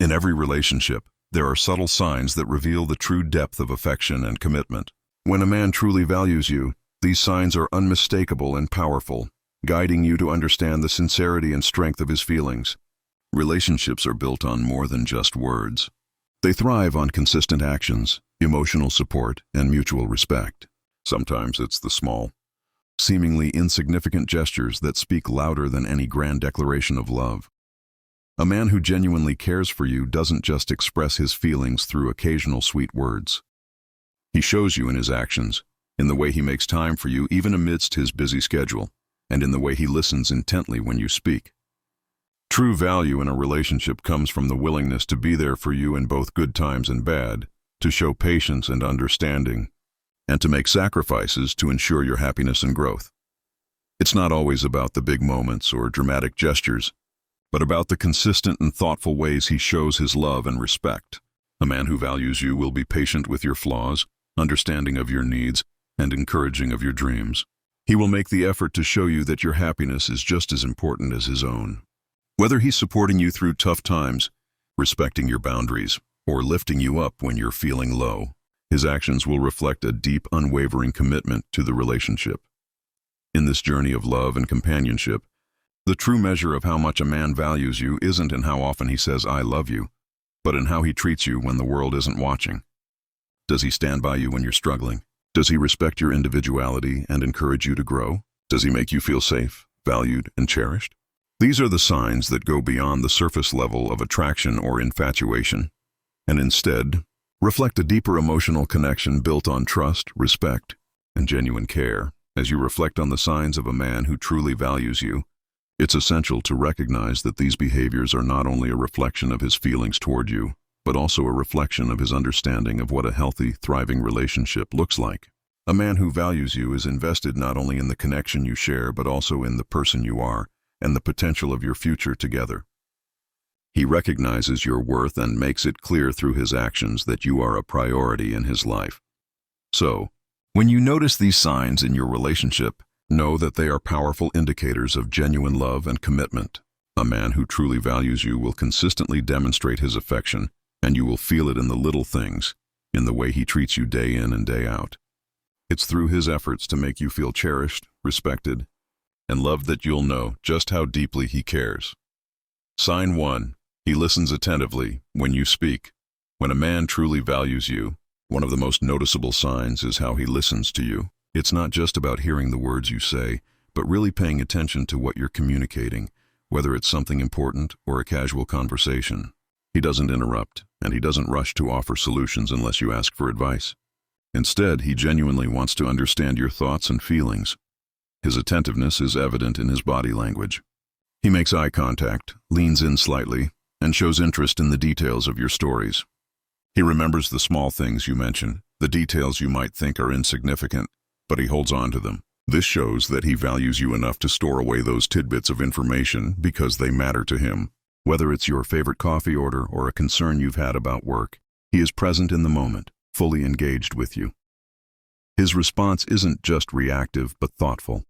In every relationship, there are subtle signs that reveal the true depth of affection and commitment. When a man truly values you, these signs are unmistakable and powerful, guiding you to understand the sincerity and strength of his feelings. Relationships are built on more than just words. They thrive on consistent actions, emotional support, and mutual respect. Sometimes it's the small, seemingly insignificant gestures that speak louder than any grand declaration of love. A man who genuinely cares for you doesn't just express his feelings through occasional sweet words. He shows you in his actions, in the way he makes time for you even amidst his busy schedule, and in the way he listens intently when you speak. True value in a relationship comes from the willingness to be there for you in both good times and bad, to show patience and understanding, and to make sacrifices to ensure your happiness and growth. It's not always about the big moments or dramatic gestures, but about the consistent and thoughtful ways he shows his love and respect. A man who values you will be patient with your flaws, understanding of your needs, and encouraging of your dreams. He will make the effort to show you that your happiness is just as important as his own. Whether he's supporting you through tough times, respecting your boundaries, or lifting you up when you're feeling low, his actions will reflect a deep, unwavering commitment to the relationship. In this journey of love and companionship, the true measure of how much a man values you isn't in how often he says, "I love you," but in how he treats you when the world isn't watching. Does he stand by you when you're struggling? Does he respect your individuality and encourage you to grow? Does he make you feel safe, valued, and cherished? These are the signs that go beyond the surface level of attraction or infatuation, and instead reflect a deeper emotional connection built on trust, respect, and genuine care. As you reflect on the signs of a man who truly values you, it's essential to recognize that these behaviors are not only a reflection of his feelings toward you, but also a reflection of his understanding of what a healthy, thriving relationship looks like. A man who values you is invested not only in the connection you share, but also in the person you are and the potential of your future together. He recognizes your worth and makes it clear through his actions that you are a priority in his life. So, when you notice these signs in your relationship, know that they are powerful indicators of genuine love and commitment. A man who truly values you will consistently demonstrate his affection, and you will feel it in the little things, in the way he treats you day in and day out. It's through his efforts to make you feel cherished, respected, and loved that you'll know just how deeply he cares. Sign 1. He listens attentively when you speak. When a man truly values you, one of the most noticeable signs is how he listens to you. It's not just about hearing the words you say, but really paying attention to what you're communicating, whether it's something important or a casual conversation. He doesn't interrupt, and he doesn't rush to offer solutions unless you ask for advice. Instead, he genuinely wants to understand your thoughts and feelings. His attentiveness is evident in his body language. He makes eye contact, leans in slightly, and shows interest in the details of your stories. He remembers the small things you mention, the details you might think are insignificant, but he holds on to them. This shows that he values you enough to store away those tidbits of information because they matter to him. Whether it's your favorite coffee order or a concern you've had about work, he is present in the moment, fully engaged with you. His response isn't just reactive but thoughtful.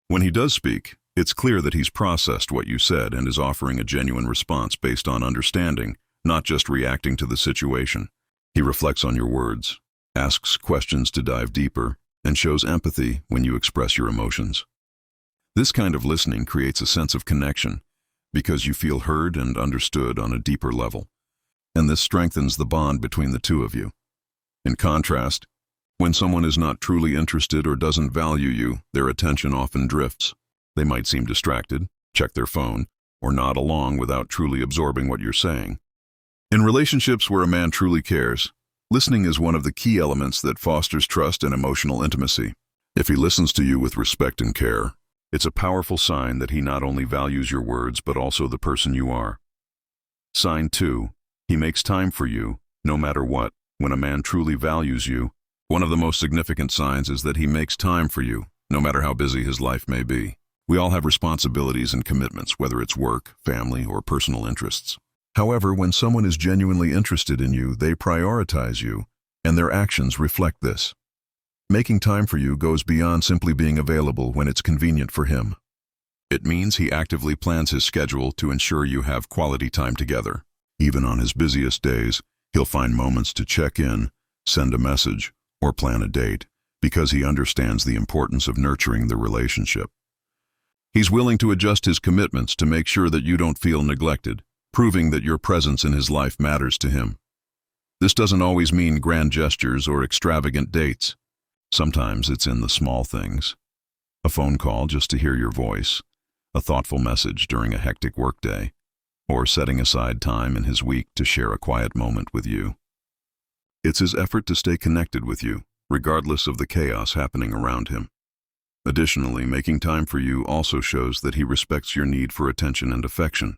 When he does speak, it's clear that he's processed what you said and is offering a genuine response based on understanding, not just reacting to the situation. He reflects on your words, asks questions to dive deeper, and shows empathy when you express your emotions. This kind of listening creates a sense of connection because you feel heard and understood on a deeper level, and this strengthens the bond between the two of you. In contrast, when someone is not truly interested or doesn't value you, their attention often drifts. They might seem distracted, check their phone, or nod along without truly absorbing what you're saying. In relationships where a man truly cares, listening is one of the key elements that fosters trust and emotional intimacy. If he listens to you with respect and care, it's a powerful sign that he not only values your words but also the person you are. Sign 2. He makes time for you, no matter what. When a man truly values you, one of the most significant signs is that he makes time for you, no matter how busy his life may be. We all have responsibilities and commitments, whether it's work, family, or personal interests. However, when someone is genuinely interested in you, they prioritize you, and their actions reflect this. Making time for you goes beyond simply being available when it's convenient for him. It means he actively plans his schedule to ensure you have quality time together. Even on his busiest days, he'll find moments to check in, send a message, or plan a date, because he understands the importance of nurturing the relationship. He's willing to adjust his commitments to make sure that you don't feel neglected, proving that your presence in his life matters to him. This doesn't always mean grand gestures or extravagant dates. Sometimes it's in the small things. A phone call just to hear your voice, a thoughtful message during a hectic workday, or setting aside time in his week to share a quiet moment with you. It's his effort to stay connected with you, regardless of the chaos happening around him. Additionally, making time for you also shows that he respects your need for attention and affection.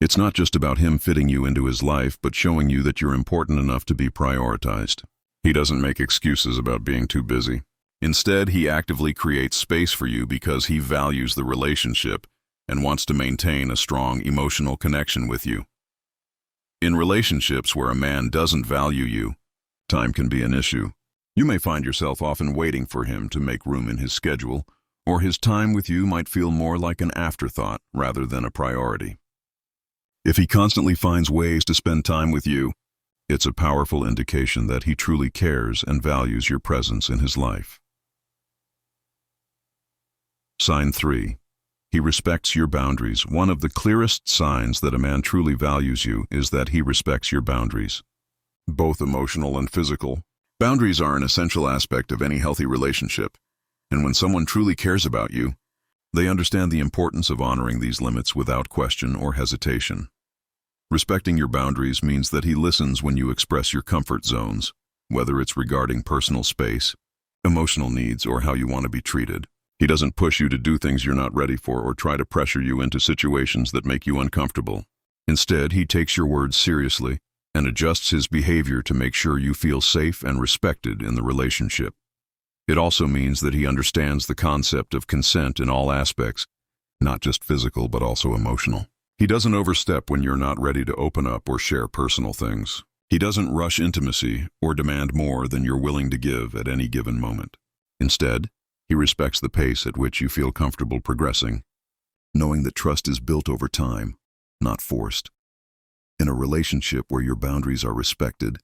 It's not just about him fitting you into his life, but showing you that you're important enough to be prioritized. He doesn't make excuses about being too busy. Instead, he actively creates space for you because he values the relationship and wants to maintain a strong emotional connection with you. In relationships where a man doesn't value you, time can be an issue. You may find yourself often waiting for him to make room in his schedule, or his time with you might feel more like an afterthought rather than a priority. If he constantly finds ways to spend time with you, it's a powerful indication that he truly cares and values your presence in his life. Sign 3. He respects your boundaries. One of the clearest signs that a man truly values you is that he respects your boundaries, both emotional and physical. Boundaries are an essential aspect of any healthy relationship, and when someone truly cares about you, they understand the importance of honoring these limits without question or hesitation. Respecting your boundaries means that he listens when you express your comfort zones, whether it's regarding personal space, emotional needs, or how you want to be treated. He doesn't push you to do things you're not ready for or try to pressure you into situations that make you uncomfortable. Instead, he takes your words seriously and adjusts his behavior to make sure you feel safe and respected in the relationship. It also means that he understands the concept of consent in all aspects, not just physical but also emotional. He doesn't overstep when you're not ready to open up or share personal things. He doesn't rush intimacy or demand more than you're willing to give at any given moment. Instead, he respects the pace at which you feel comfortable progressing, knowing that trust is built over time, not forced. In a relationship where your boundaries are respected,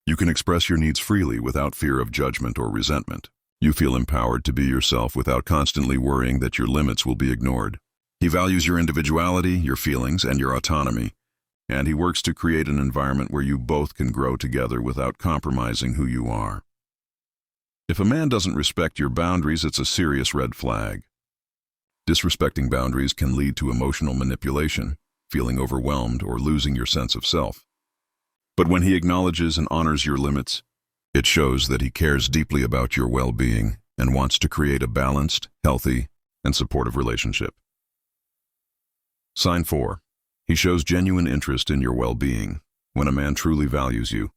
you can express your needs freely without fear of judgment or resentment. You feel empowered to be yourself without constantly worrying that your limits will be ignored. He values your individuality, your feelings, and your autonomy, and he works to create an environment where you both can grow together without compromising who you are. If a man doesn't respect your boundaries, it's a serious red flag. Disrespecting boundaries can lead to emotional manipulation, feeling overwhelmed, or losing your sense of self. But when he acknowledges and honors your limits, it shows that he cares deeply about your well-being and wants to create a balanced, healthy, and supportive relationship. Sign 4. He shows genuine interest in your well-being. When a man truly values you,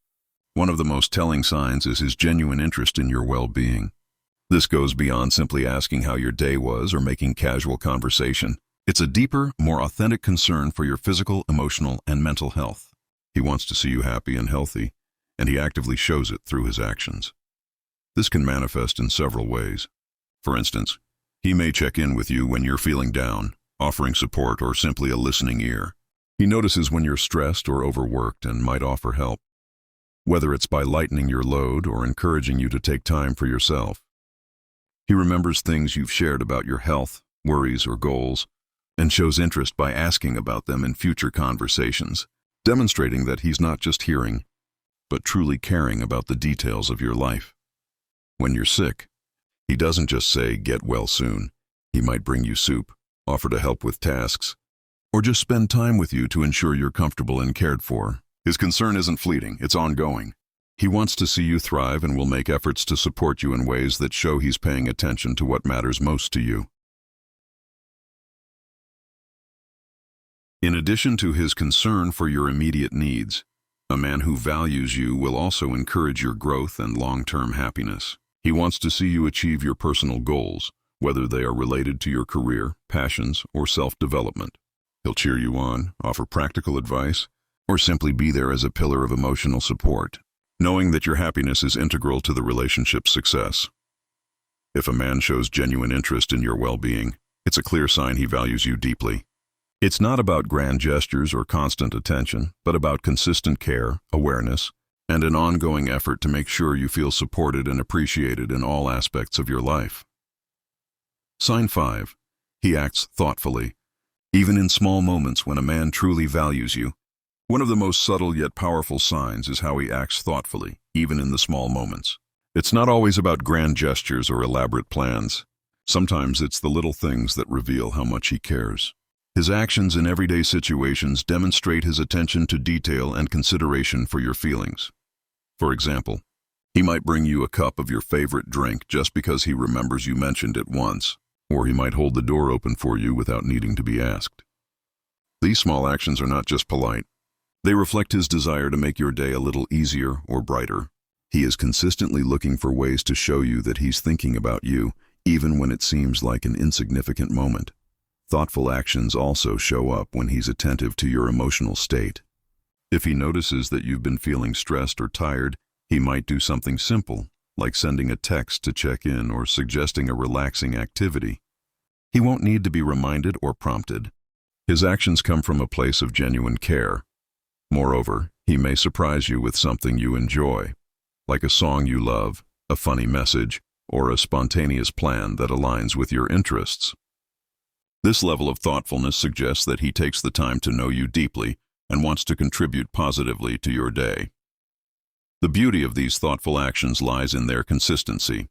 one of the most telling signs is his genuine interest in your well-being. This goes beyond simply asking how your day was or making casual conversation. It's a deeper, more authentic concern for your physical, emotional, and mental health. He wants to see you happy and healthy, and he actively shows it through his actions. This can manifest in several ways. For instance, he may check in with you when you're feeling down, offering support or simply a listening ear. He notices when you're stressed or overworked and might offer help, whether it's by lightening your load or encouraging you to take time for yourself. He remembers things you've shared about your health, worries, or goals, and shows interest by asking about them in future conversations, demonstrating that he's not just hearing, but truly caring about the details of your life. When you're sick, he doesn't just say, "Get well soon." He might bring you soup, offer to help with tasks, or just spend time with you to ensure you're comfortable and cared for. His concern isn't fleeting, it's ongoing. He wants to see you thrive and will make efforts to support you in ways that show he's paying attention to what matters most to you. In addition to his concern for your immediate needs, a man who values you will also encourage your growth and long-term happiness. He wants to see you achieve your personal goals, whether they are related to your career, passions, or self-development. He'll cheer you on, offer practical advice, or simply be there as a pillar of emotional support, knowing that your happiness is integral to the relationship's success. If a man shows genuine interest in your well-being, it's a clear sign he values you deeply. It's not about grand gestures or constant attention, but about consistent care, awareness, and an ongoing effort to make sure you feel supported and appreciated in all aspects of your life. Sign 5. He acts thoughtfully, even in small moments when a man truly values you. One of the most subtle yet powerful signs is how he acts thoughtfully, even in the small moments. It's not always about grand gestures or elaborate plans. Sometimes it's the little things that reveal how much he cares. His actions in everyday situations demonstrate his attention to detail and consideration for your feelings. For example, he might bring you a cup of your favorite drink just because he remembers you mentioned it once, or he might hold the door open for you without needing to be asked. These small actions are not just polite. They reflect his desire to make your day a little easier or brighter. He is consistently looking for ways to show you that he's thinking about you, even when it seems like an insignificant moment. Thoughtful actions also show up when he's attentive to your emotional state. If he notices that you've been feeling stressed or tired, he might do something simple, like sending a text to check in or suggesting a relaxing activity. He won't need to be reminded or prompted. His actions come from a place of genuine care. Moreover, he may surprise you with something you enjoy, like a song you love, a funny message, or a spontaneous plan that aligns with your interests. This level of thoughtfulness suggests that he takes the time to know you deeply and wants to contribute positively to your day. The beauty of these thoughtful actions lies in their consistency.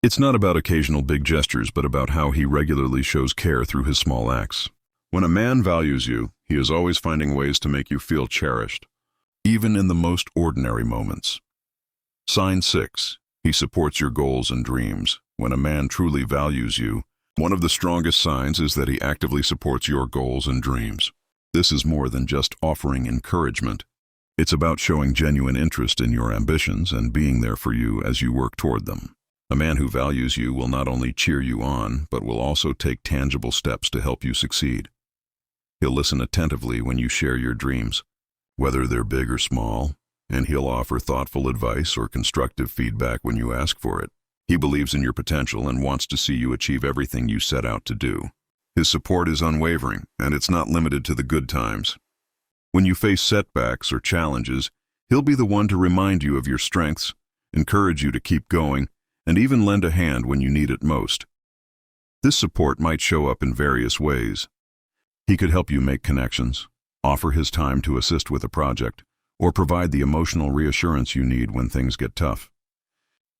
It's not about occasional big gestures, but about how he regularly shows care through his small acts. When a man values you, he is always finding ways to make you feel cherished, even in the most ordinary moments. Sign 6. He supports your goals and dreams. When a man truly values you, one of the strongest signs is that he actively supports your goals and dreams. This is more than just offering encouragement. It's about showing genuine interest in your ambitions and being there for you as you work toward them. A man who values you will not only cheer you on, but will also take tangible steps to help you succeed. He'll listen attentively when you share your dreams, whether they're big or small, and he'll offer thoughtful advice or constructive feedback when you ask for it. He believes in your potential and wants to see you achieve everything you set out to do. His support is unwavering, and it's not limited to the good times. When you face setbacks or challenges, he'll be the one to remind you of your strengths, encourage you to keep going, and even lend a hand when you need it most. This support might show up in various ways. He could help you make connections, offer his time to assist with a project, or provide the emotional reassurance you need when things get tough.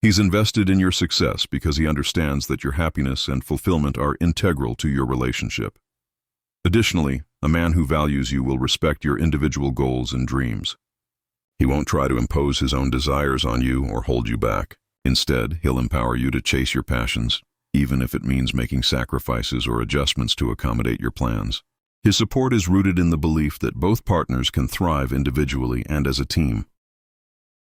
He's invested in your success because he understands that your happiness and fulfillment are integral to your relationship. Additionally, a man who values you will respect your individual goals and dreams. He won't try to impose his own desires on you or hold you back. Instead, he'll empower you to chase your passions, even if it means making sacrifices or adjustments to accommodate your plans. His support is rooted in the belief that both partners can thrive individually and as a team.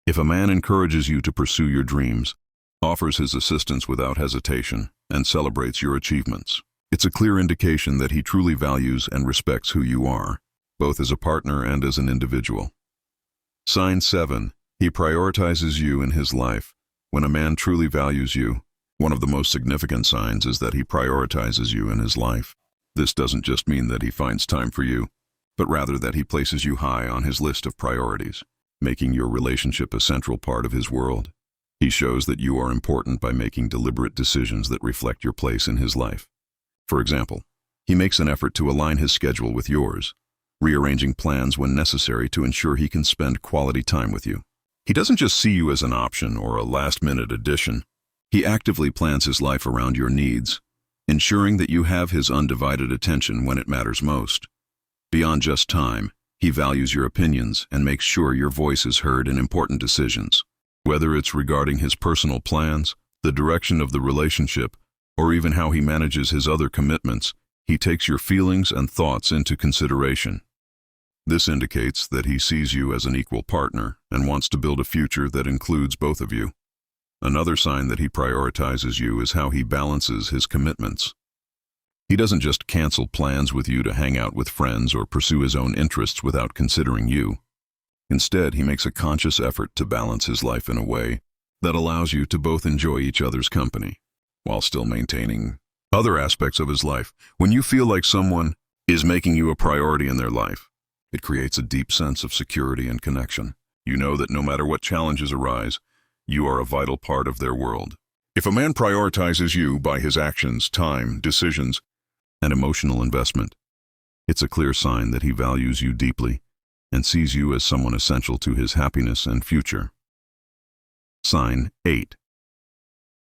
If a man encourages you to pursue your dreams, offers his assistance without hesitation, and celebrates your achievements, it's a clear indication that he truly values and respects who you are, both as a partner and as an individual. Sign 7. He prioritizes you in his life. When a man truly values you, one of the most significant signs is that he prioritizes you in his life. This doesn't just mean that he finds time for you, but rather that he places you high on his list of priorities, making your relationship a central part of his world. He shows that you are important by making deliberate decisions that reflect your place in his life. For example, he makes an effort to align his schedule with yours, rearranging plans when necessary to ensure he can spend quality time with you. He doesn't just see you as an option or a last-minute addition. He actively plans his life around your needs, ensuring that you have his undivided attention when it matters most. Beyond just time, he values your opinions and makes sure your voice is heard in important decisions. Whether it's regarding his personal plans, the direction of the relationship, or even how he manages his other commitments, he takes your feelings and thoughts into consideration. This indicates that he sees you as an equal partner and wants to build a future that includes both of you. Another sign that he prioritizes you is how he balances his commitments. He doesn't just cancel plans with you to hang out with friends or pursue his own interests without considering you. Instead, he makes a conscious effort to balance his life in a way that allows you to both enjoy each other's company, while still maintaining other aspects of his life. When you feel like someone is making you a priority in their life. It creates a deep sense of security and connection. You know that no matter what challenges arise, you are a vital part of their world. If a man prioritizes you by his actions, time, decisions, and emotional investment, it's a clear sign that he values you deeply and sees you as someone essential to his happiness and future. Sign 8.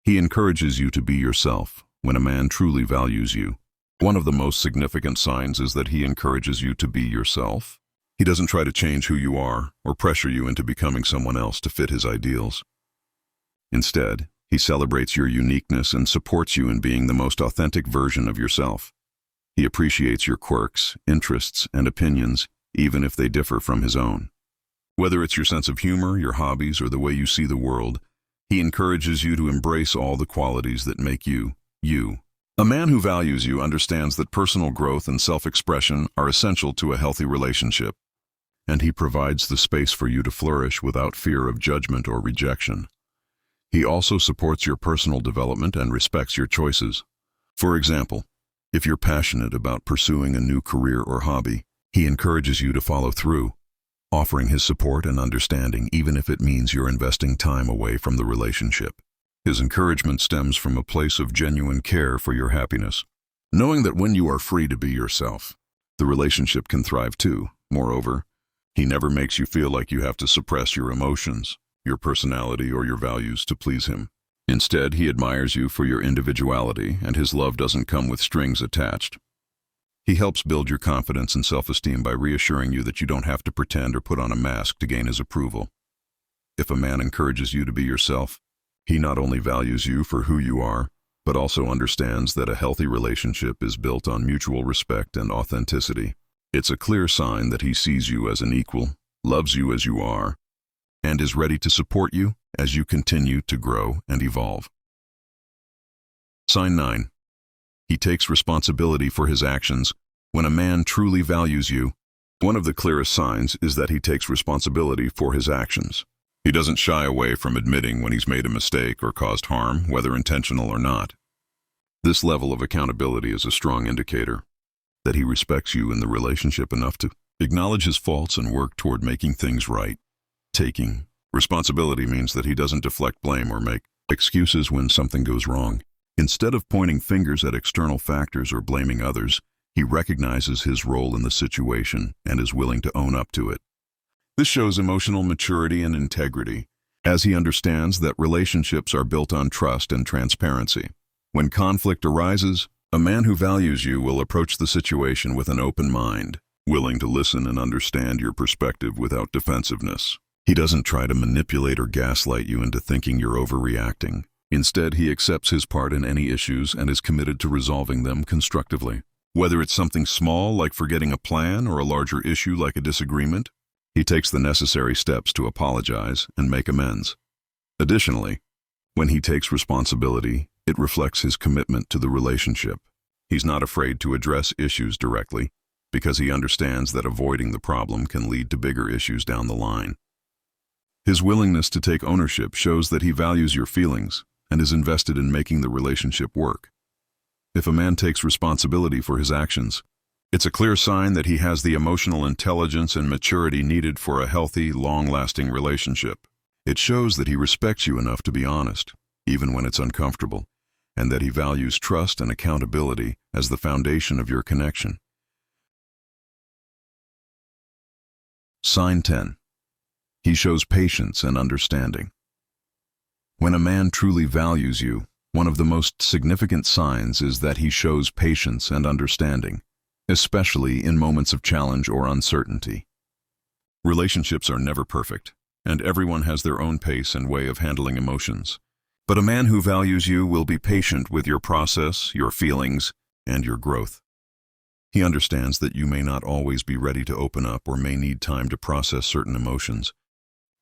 He encourages you to be yourself. When a man truly values you, one of the most significant signs is that he encourages you to be yourself. He doesn't try to change who you are or pressure you into becoming someone else to fit his ideals. Instead, he celebrates your uniqueness and supports you in being the most authentic version of yourself. He appreciates your quirks, interests, and opinions, even if they differ from his own. Whether it's your sense of humor, your hobbies, or the way you see the world, he encourages you to embrace all the qualities that make you, you. A man who values you understands that personal growth and self-expression are essential to a healthy relationship, and he provides the space for you to flourish without fear of judgment or rejection. He also supports your personal development and respects your choices. For example, if you're passionate about pursuing a new career or hobby, he encourages you to follow through, offering his support and understanding even if it means you're investing time away from the relationship. His encouragement stems from a place of genuine care for your happiness, knowing that when you are free to be yourself, the relationship can thrive too. Moreover, he never makes you feel like you have to suppress your emotions, your personality, or your values to please him. Instead, he admires you for your individuality, and his love doesn't come with strings attached. He helps build your confidence and self-esteem by reassuring you that you don't have to pretend or put on a mask to gain his approval. If a man encourages you to be yourself, he not only values you for who you are, but also understands that a healthy relationship is built on mutual respect and authenticity. It's a clear sign that he sees you as an equal, loves you as you are, and is ready to support you as you continue to grow and evolve. Sign 9. He takes responsibility for his actions. When a man truly values you, one of the clearest signs is that he takes responsibility for his actions. He doesn't shy away from admitting when he's made a mistake or caused harm, whether intentional or not. This level of accountability is a strong indicator that he respects you in the relationship enough to acknowledge his faults and work toward making things right. Taking responsibility means that he doesn't deflect blame or make excuses when something goes wrong. Instead of pointing fingers at external factors or blaming others, he recognizes his role in the situation and is willing to own up to it. This shows emotional maturity and integrity, as he understands that relationships are built on trust and transparency. When conflict arises, a man who values you will approach the situation with an open mind, willing to listen and understand your perspective without defensiveness. He doesn't try to manipulate or gaslight you into thinking you're overreacting. Instead, he accepts his part in any issues and is committed to resolving them constructively. Whether it's something small like forgetting a plan or a larger issue like a disagreement, he takes the necessary steps to apologize and make amends. Additionally, when he takes responsibility, it reflects his commitment to the relationship. He's not afraid to address issues directly because he understands that avoiding the problem can lead to bigger issues down the line. His willingness to take ownership shows that he values your feelings and is invested in making the relationship work. If a man takes responsibility for his actions, it's a clear sign that he has the emotional intelligence and maturity needed for a healthy, long-lasting relationship. It shows that he respects you enough to be honest, even when it's uncomfortable, and that he values trust and accountability as the foundation of your connection. Sign 10. He shows patience and understanding. When a man truly values you, one of the most significant signs is that he shows patience and understanding, especially in moments of challenge or uncertainty. Relationships are never perfect, and everyone has their own pace and way of handling emotions. But a man who values you will be patient with your process, your feelings, and your growth. He understands that you may not always be ready to open up or may need time to process certain emotions.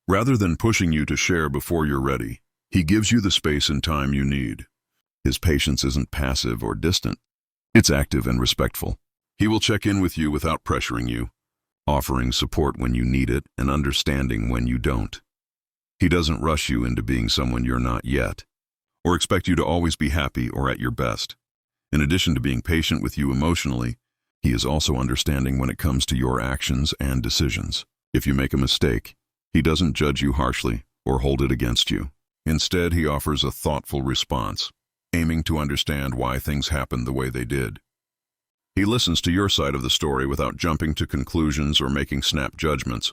Rather than pushing you to share before you're ready, he gives you the space and time you need. His patience isn't passive or distant. It's active and respectful. He will check in with you without pressuring you, offering support when you need it and understanding when you don't. He doesn't rush you into being someone you're not yet, or expect you to always be happy or at your best. In addition to being patient with you emotionally, He is also understanding when it comes to your actions and decisions. If you make a mistake, he doesn't judge you harshly or hold it against you. Instead, he offers a thoughtful response, aiming to understand why things happened the way they did. He listens to your side of the story without jumping to conclusions or making snap judgments.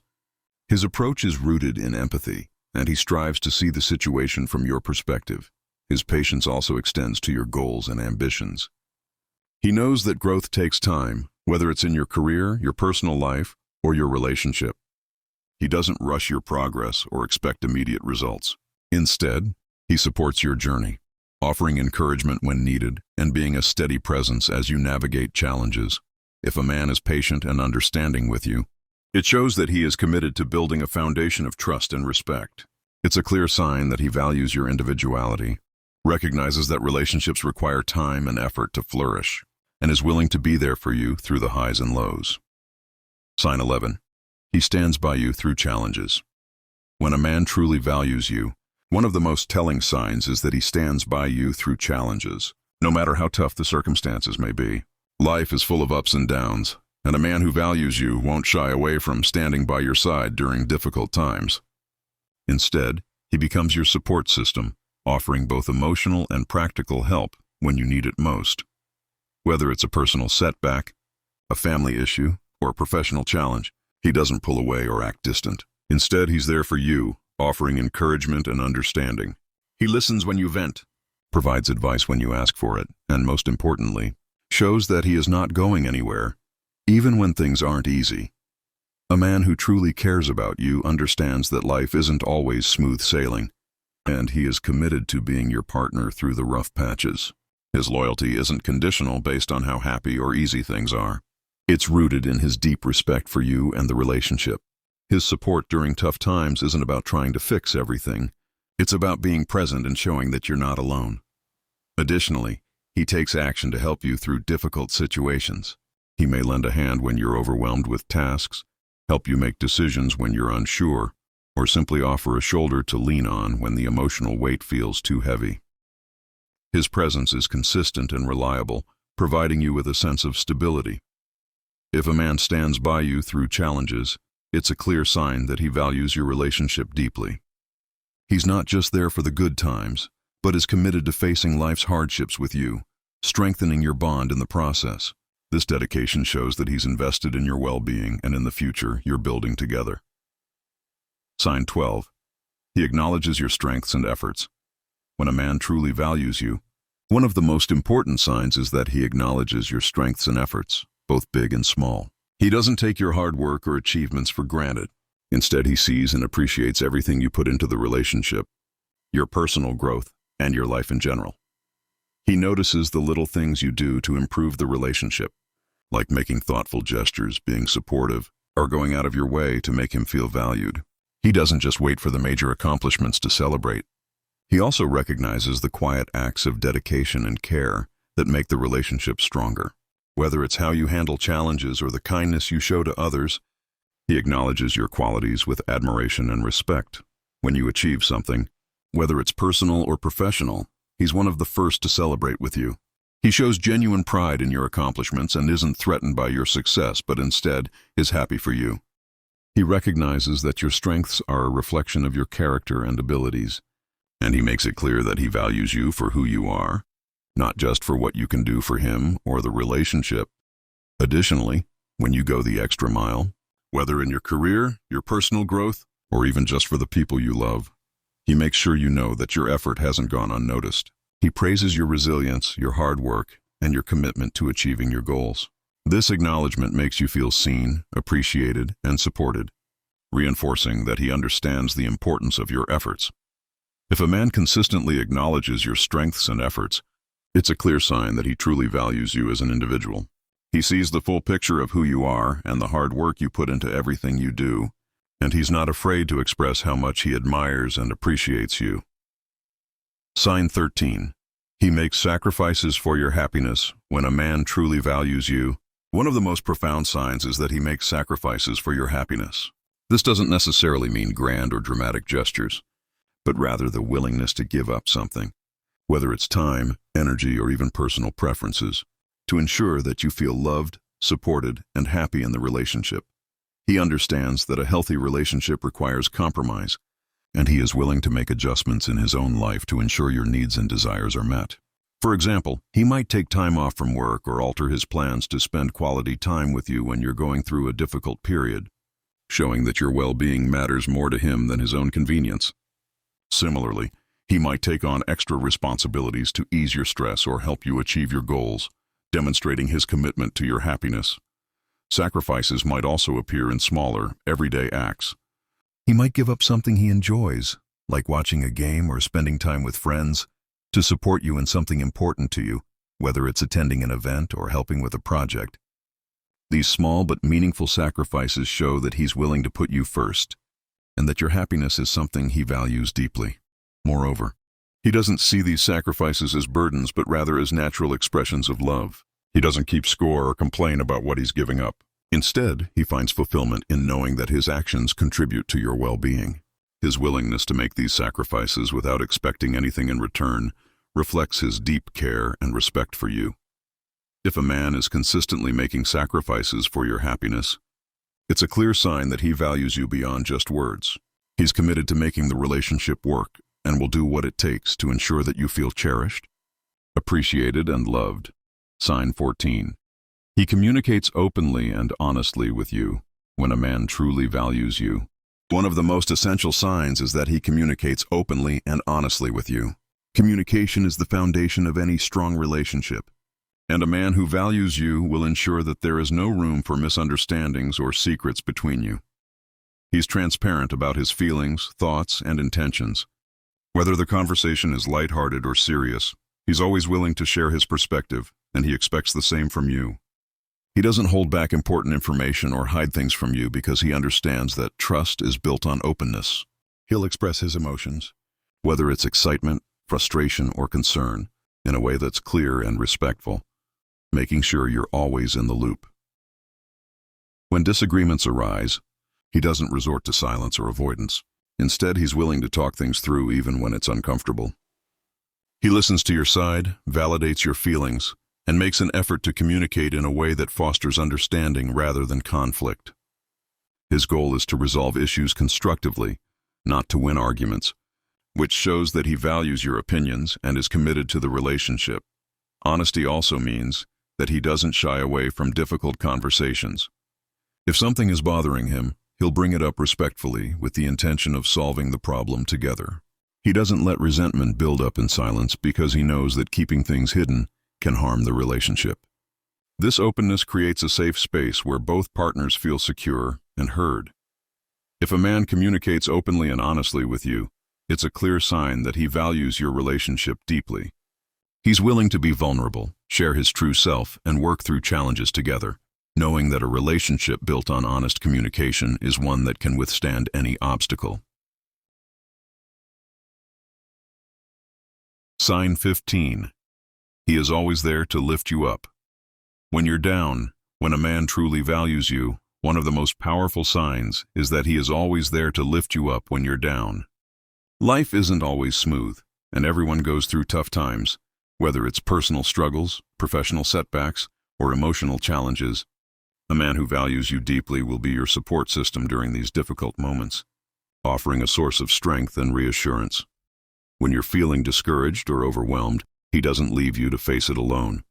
His approach is rooted in empathy, and he strives to see the situation from your perspective. His patience also extends to your goals and ambitions. He knows that growth takes time, whether it's in your career, your personal life, or your relationship. He doesn't rush your progress or expect immediate results. Instead, he supports your journey, offering encouragement when needed and being a steady presence as you navigate challenges. If a man is patient and understanding with you, it shows that he is committed to building a foundation of trust and respect. It's a clear sign that he values your individuality, recognizes that relationships require time and effort to flourish, and is willing to be there for you through the highs and lows. Sign 11. He stands by you through challenges. When a man truly values you, one of the most telling signs is that he stands by you through challenges, no matter how tough the circumstances may be. Life is full of ups and downs, and a man who values you won't shy away from standing by your side during difficult times. Instead, he becomes your support system, offering both emotional and practical help when you need it most. Whether it's a personal setback, a family issue, or a professional challenge, he doesn't pull away or act distant. Instead, he's there for you, offering encouragement and understanding. He listens when you vent, provides advice when you ask for it, and most importantly, shows that he is not going anywhere, even when things aren't easy. A man who truly cares about you understands that life isn't always smooth sailing, and he is committed to being your partner through the rough patches. His loyalty isn't conditional based on how happy or easy things are. It's rooted in his deep respect for you and the relationship. His support during tough times isn't about trying to fix everything. It's about being present and showing that you're not alone. Additionally, he takes action to help you through difficult situations. He may lend a hand when you're overwhelmed with tasks, help you make decisions when you're unsure, or simply offer a shoulder to lean on when the emotional weight feels too heavy. His presence is consistent and reliable, providing you with a sense of stability. If a man stands by you through challenges, it's a clear sign that he values your relationship deeply. He's not just there for the good times, but is committed to facing life's hardships with you, strengthening your bond in the process. This dedication shows that he's invested in your well-being and in the future you're building together. Sign 12. He acknowledges your strengths and efforts. When a man truly values you, one of the most important signs is that he acknowledges your strengths and efforts, both big and small. He doesn't take your hard work or achievements for granted. Instead, he sees and appreciates everything you put into the relationship, your personal growth, and your life in general. He notices the little things you do to improve the relationship, like making thoughtful gestures, being supportive, or going out of your way to make him feel valued. He doesn't just wait for the major accomplishments to celebrate. He also recognizes the quiet acts of dedication and care that make the relationship stronger. Whether it's how you handle challenges or the kindness you show to others, he acknowledges your qualities with admiration and respect. When you achieve something, whether it's personal or professional, he's one of the first to celebrate with you. He shows genuine pride in your accomplishments and isn't threatened by your success, but instead is happy for you. He recognizes that your strengths are a reflection of your character and abilities, and he makes it clear that he values you for who you are, not just for what you can do for him or the relationship. Additionally, when you go the extra mile, whether in your career, your personal growth, or even just for the people you love, he makes sure you know that your effort hasn't gone unnoticed. He praises your resilience, your hard work, and your commitment to achieving your goals. This acknowledgement makes you feel seen, appreciated, and supported, reinforcing that he understands the importance of your efforts. If a man consistently acknowledges your strengths and efforts, it's a clear sign that he truly values you as an individual. He sees the full picture of who you are and the hard work you put into everything you do, and he's not afraid to express how much he admires and appreciates you. Sign 13. He makes sacrifices for your happiness. When a man truly values you, one of the most profound signs is that he makes sacrifices for your happiness. This doesn't necessarily mean grand or dramatic gestures, but rather the willingness to give up something, whether it's time, energy, or even personal preferences, to ensure that you feel loved, supported, and happy in the relationship. He understands that a healthy relationship requires compromise, and he is willing to make adjustments in his own life to ensure your needs and desires are met. For example, he might take time off from work or alter his plans to spend quality time with you when you're going through a difficult period, showing that your well-being matters more to him than his own convenience. Similarly, he might take on extra responsibilities to ease your stress or help you achieve your goals, demonstrating his commitment to your happiness. Sacrifices might also appear in smaller, everyday acts. He might give up something he enjoys, like watching a game or spending time with friends, to support you in something important to you, whether it's attending an event or helping with a project. These small but meaningful sacrifices show that he's willing to put you first, and that your happiness is something he values deeply. Moreover, he doesn't see these sacrifices as burdens, but rather as natural expressions of love. He doesn't keep score or complain about what he's giving up. Instead, he finds fulfillment in knowing that his actions contribute to your well-being. His willingness to make these sacrifices without expecting anything in return reflects his deep care and respect for you. If a man is consistently making sacrifices for your happiness, it's a clear sign that he values you beyond just words. He's committed to making the relationship work and will do what it takes to ensure that you feel cherished, appreciated, and loved. Sign 14. He communicates openly and honestly with you when a man truly values you. One of the most essential signs is that he communicates openly and honestly with you. Communication is the foundation of any strong relationship, and a man who values you will ensure that there is no room for misunderstandings or secrets between you. He's transparent about his feelings, thoughts, and intentions. Whether the conversation is lighthearted or serious, he's always willing to share his perspective, and he expects the same from you. He doesn't hold back important information or hide things from you because he understands that trust is built on openness. He'll express his emotions, whether it's excitement, frustration, or concern, in a way that's clear and respectful, making sure you're always in the loop. When disagreements arise, he doesn't resort to silence or avoidance. Instead, he's willing to talk things through even when it's uncomfortable. He listens to your side, validates your feelings, and makes an effort to communicate in a way that fosters understanding rather than conflict. His goal is to resolve issues constructively, not to win arguments, which shows that he values your opinions and is committed to the relationship. Honesty also means that he doesn't shy away from difficult conversations. If something is bothering him, he'll bring it up respectfully with the intention of solving the problem together. He doesn't let resentment build up in silence because he knows that keeping things hidden can harm the relationship. This openness creates a safe space where both partners feel secure and heard. If a man communicates openly and honestly with you, it's a clear sign that he values your relationship deeply. He's willing to be vulnerable, share his true self, and work through challenges together, knowing that a relationship built on honest communication is one that can withstand any obstacle. Sign 15. He is always there to lift you up. When you're down, when a man truly values you, one of the most powerful signs is that he is always there to lift you up when you're down. Life isn't always smooth, and everyone goes through tough times, whether it's personal struggles, professional setbacks, or emotional challenges. A man who values you deeply will be your support system during these difficult moments, offering a source of strength and reassurance. When you're feeling discouraged or overwhelmed, he doesn't leave you to face it alone.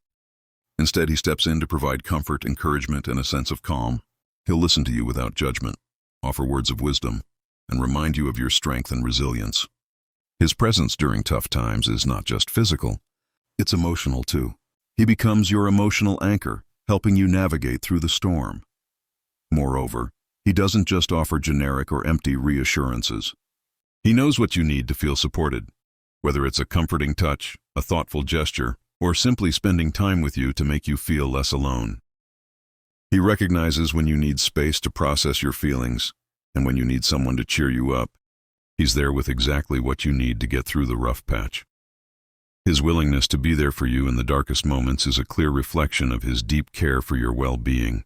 Instead, he steps in to provide comfort, encouragement, and a sense of calm. He'll listen to you without judgment, offer words of wisdom, and remind you of your strength and resilience. His presence during tough times is not just physical, it's emotional too. He becomes your emotional anchor, helping you navigate through the storm. Moreover, he doesn't just offer generic or empty reassurances. He knows what you need to feel supported, whether it's a comforting touch, a thoughtful gesture, or simply spending time with you to make you feel less alone. He recognizes when you need space to process your feelings, and when you need someone to cheer you up. He's there with exactly what you need to get through the rough patch. His willingness to be there for you in the darkest moments is a clear reflection of his deep care for your well-being.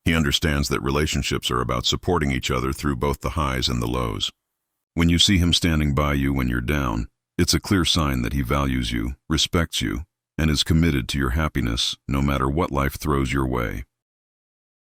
He understands that relationships are about supporting each other through both the highs and the lows. When you see him standing by you when you're down, it's a clear sign that he values you, respects you, and is committed to your happiness no matter what life throws your way.